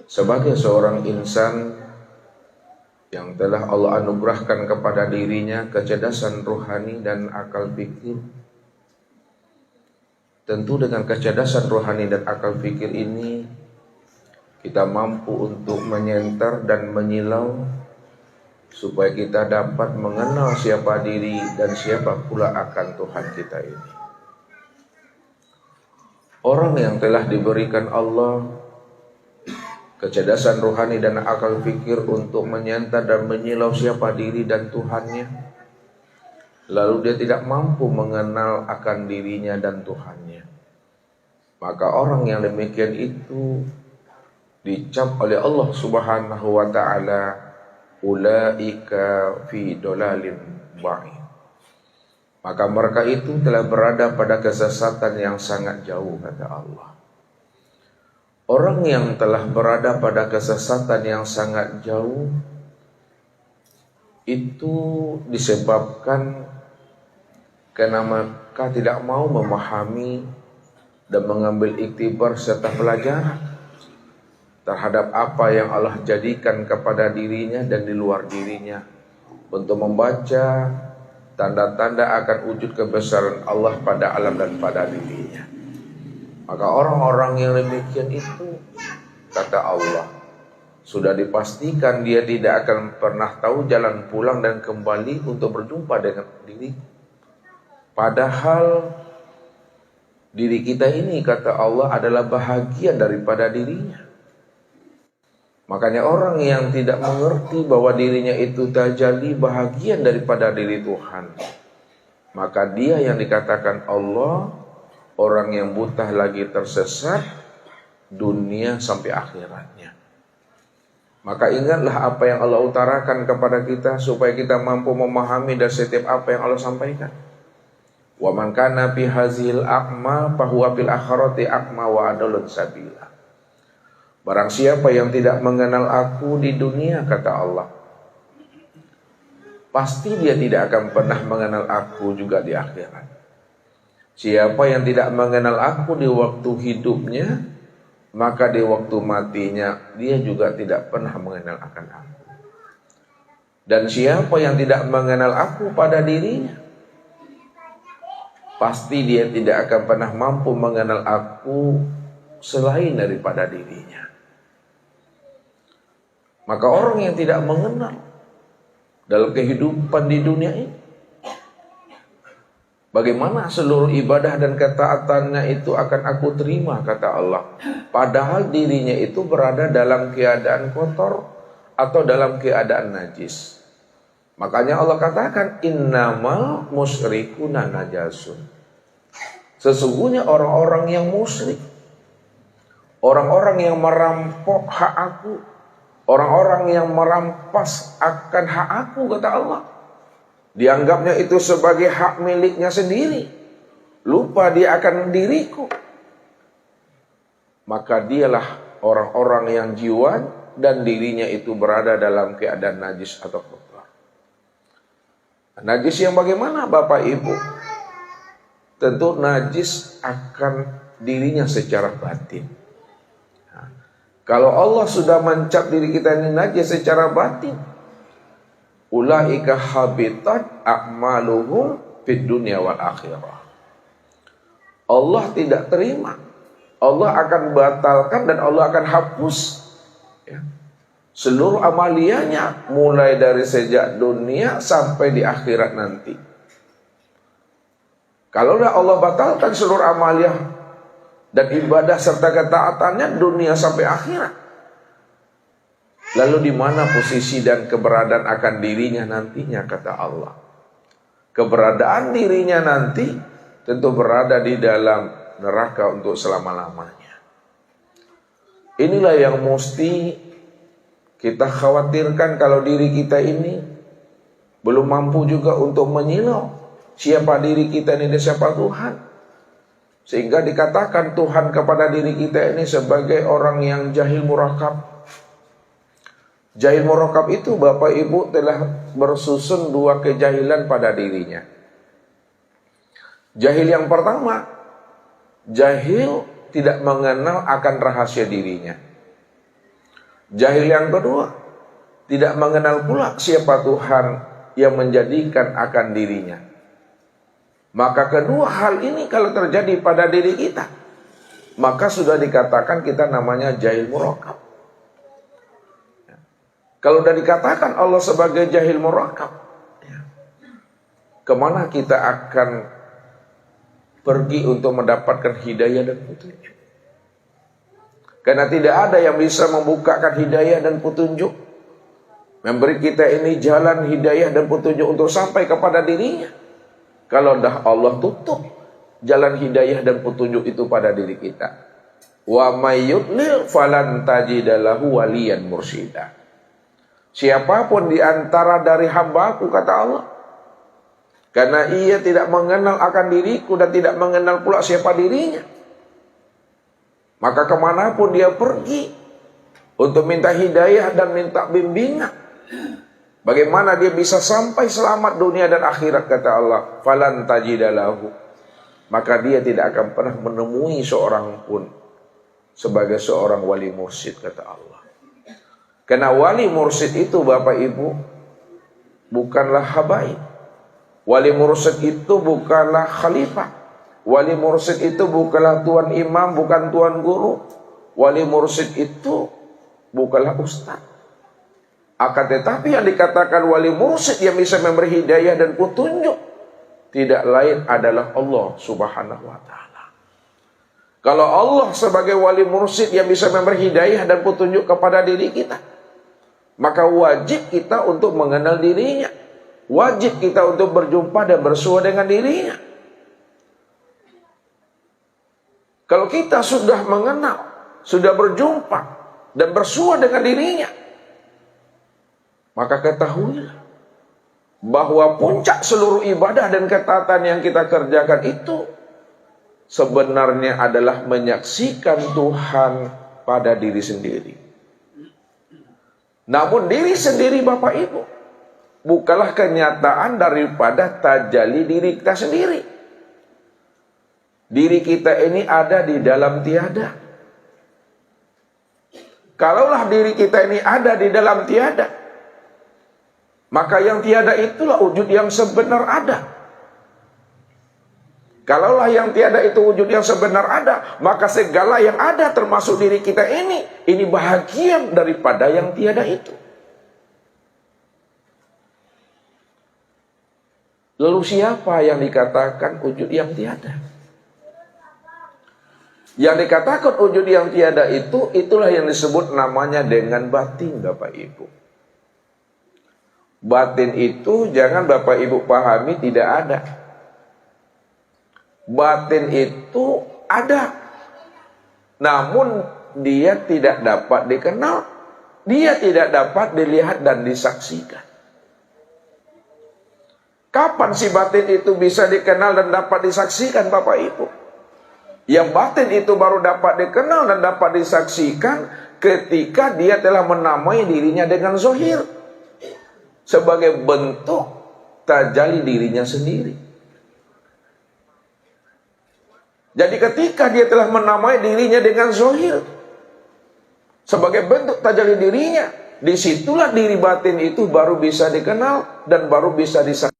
sebagai seorang insan yang telah Allah anugerahkan kepada dirinya kecerdasan rohani dan akal fikir. Tentu dengan kecerdasan rohani dan akal fikir ini kita mampu untuk menyenter dan menyilau supaya kita dapat mengenal siapa diri dan siapa pula akan Tuhan kita ini. Orang yang telah diberikan Allah kecerdasan rohani dan akal fikir untuk menyenter dan menyilau siapa diri dan Tuhannya, lalu dia tidak mampu mengenal akan dirinya dan Tuhannya, maka orang yang demikian itu dicap oleh Allah Subhanahu wa ta'ala, ulaika fi dolalin ba'id. Maka mereka itu telah berada pada kesesatan yang sangat jauh, kata Allah. Orang yang telah berada pada kesesatan yang sangat jauh itu disebabkan karena mereka tidak mau memahami dan mengambil iktibar serta pelajaran terhadap apa yang Allah jadikan kepada dirinya dan di luar dirinya, untuk membaca tanda-tanda akan wujud kebesaran Allah pada alam dan pada dirinya. Maka orang-orang yang demikian itu, kata Allah, sudah dipastikan dia tidak akan pernah tahu jalan pulang dan kembali untuk berjumpa dengan diri. Padahal diri kita ini, kata Allah, adalah bahagian daripada dirinya. Makanya orang yang tidak mengerti bahwa dirinya itu tajalli bahagian daripada diri Tuhan, maka dia yang dikatakan Allah orang yang buta lagi tersesat dunia sampai akhiratnya. Maka ingatlah apa yang Allah utarakan kepada kita supaya kita mampu memahami dari setiap apa yang Allah sampaikan. Wa man kana fi hazil a'ma fa huwa fil akhirati a'ma wa adallun sabila. Barang siapa yang tidak mengenal aku di dunia, kata Allah, pasti dia tidak akan pernah mengenal aku juga di akhirat. Siapa yang tidak mengenal aku di waktu hidupnya, maka di waktu matinya dia juga tidak pernah mengenal akan aku. Dan siapa yang tidak mengenal aku pada dirinya, pasti dia tidak akan pernah mampu mengenal aku selain daripada dirinya. Maka orang yang tidak mengenal dalam kehidupan di dunia ini, bagaimana seluruh ibadah dan ketaatannya itu akan aku terima, kata Allah, padahal dirinya itu berada dalam keadaan kotor atau dalam keadaan najis. Makanya Allah katakan, innamal musyrikuna najasun. Sesungguhnya orang-orang yang musyrik, orang-orang yang merampok hak aku, orang-orang yang merampas akan hak aku, kata Allah, dianggapnya itu sebagai hak miliknya sendiri, lupa dia akan diriku, maka dialah orang-orang yang jiwa dan dirinya itu berada dalam keadaan najis atau kotor. Najis yang bagaimana, Bapak Ibu? Tentu najis akan dirinya secara batin. Kalau Allah sudah mencap diri kita ini najis secara batin, ulaika habitat a'maluhum fid dunya wal akhirah. Allah tidak terima. Allah akan batalkan dan Allah akan hapus, ya, seluruh amaliannya mulai dari sejak dunia sampai di akhirat nanti. Kalau Allah batalkan seluruh amaliah dan ibadah serta ketaatannya dunia sampai akhirat, lalu di mana posisi dan keberadaan akan dirinya nantinya, kata Allah? Keberadaan dirinya nanti tentu berada di dalam neraka untuk selama-lamanya. Inilah yang mesti kita khawatirkan kalau diri kita ini belum mampu juga untuk menyilau siapa diri kita ini dan siapa Tuhan. Sehingga dikatakan Tuhan kepada diri kita ini sebagai orang yang jahil murakab. Jahil murakab itu, Bapak Ibu, telah bersusun dua kejahilan pada dirinya. Jahil yang pertama, jahil tidak mengenal akan rahasia dirinya. Jahil yang kedua, tidak mengenal pula siapa Tuhan yang menjadikan akan dirinya. Maka kedua hal ini kalau terjadi pada diri kita, maka sudah dikatakan kita namanya jahil murakab. Kalau sudah dikatakan Allah sebagai jahil murakab, kemana kita akan pergi untuk mendapatkan hidayah dan petunjuk? Karena tidak ada yang bisa membukakan hidayah dan petunjuk, memberi kita ini jalan hidayah dan petunjuk untuk sampai kepada dirinya, kalau dah Allah tutup jalan hidayah dan petunjuk itu pada diri kita. Wa may yudlil falan tajida lahu waliyan mursyida. Siapapun di antara dari hamba-Ku, kata Allah, karena ia tidak mengenal akan diriku dan tidak mengenal pula siapa dirinya, maka kemanapun dia pergi untuk minta hidayah dan minta bimbingan, bagaimana dia bisa sampai selamat dunia dan akhirat, kata Allah, falan tajidalahu, maka dia tidak akan pernah menemui seorang pun sebagai seorang wali mursyid, kata Allah. Karena wali mursyid itu, Bapak Ibu, bukanlah habaib. Wali mursyid itu bukanlah khalifah. Wali mursyid itu bukanlah tuan imam, bukan tuan guru. Wali mursyid itu bukanlah ustaz. Akan tetapi yang dikatakan wali mursyid yang bisa memberi hidayah dan petunjuk, tidak lain adalah Allah Subhanahu wa ta'ala. Kalau Allah sebagai wali mursyid yang bisa memberi hidayah dan petunjuk kepada diri kita, maka wajib kita untuk mengenal dirinya. Wajib kita untuk berjumpa dan bersua dengan dirinya. Kalau kita sudah mengenal, sudah berjumpa dan bersua dengan dirinya, maka ketahuilah bahwa puncak seluruh ibadah dan ketaatan yang kita kerjakan itu sebenarnya adalah menyaksikan Tuhan pada diri sendiri. Namun diri sendiri, Bapak Ibu, bukanlah kenyataan daripada tajalli diri kita sendiri. Diri kita ini ada di dalam tiada. Kalaulah diri kita ini ada di dalam tiada, maka yang tiada itulah wujud yang sebenar ada. Kalaulah yang tiada itu wujud yang sebenar ada, maka segala yang ada termasuk diri kita ini bahagian daripada yang tiada itu. Lalu siapa yang dikatakan wujud yang tiada? Yang dikatakan wujud yang tiada itu, itulah yang disebut namanya dengan batin, Bapak Ibu. Batin itu jangan Bapak Ibu pahami tidak ada. Batin itu ada, namun dia tidak dapat dikenal, dia tidak dapat dilihat dan disaksikan. Kapan si batin itu bisa dikenal dan dapat disaksikan, Bapak Ibu? Yang batin itu baru dapat dikenal dan dapat disaksikan ketika dia telah menamai dirinya dengan zahir, sebagai bentuk tajalli dirinya sendiri. Jadi ketika dia telah menamai dirinya dengan zahir sebagai bentuk tajalli dirinya, disitulah diri batin itu baru bisa dikenal dan baru bisa disaksikan.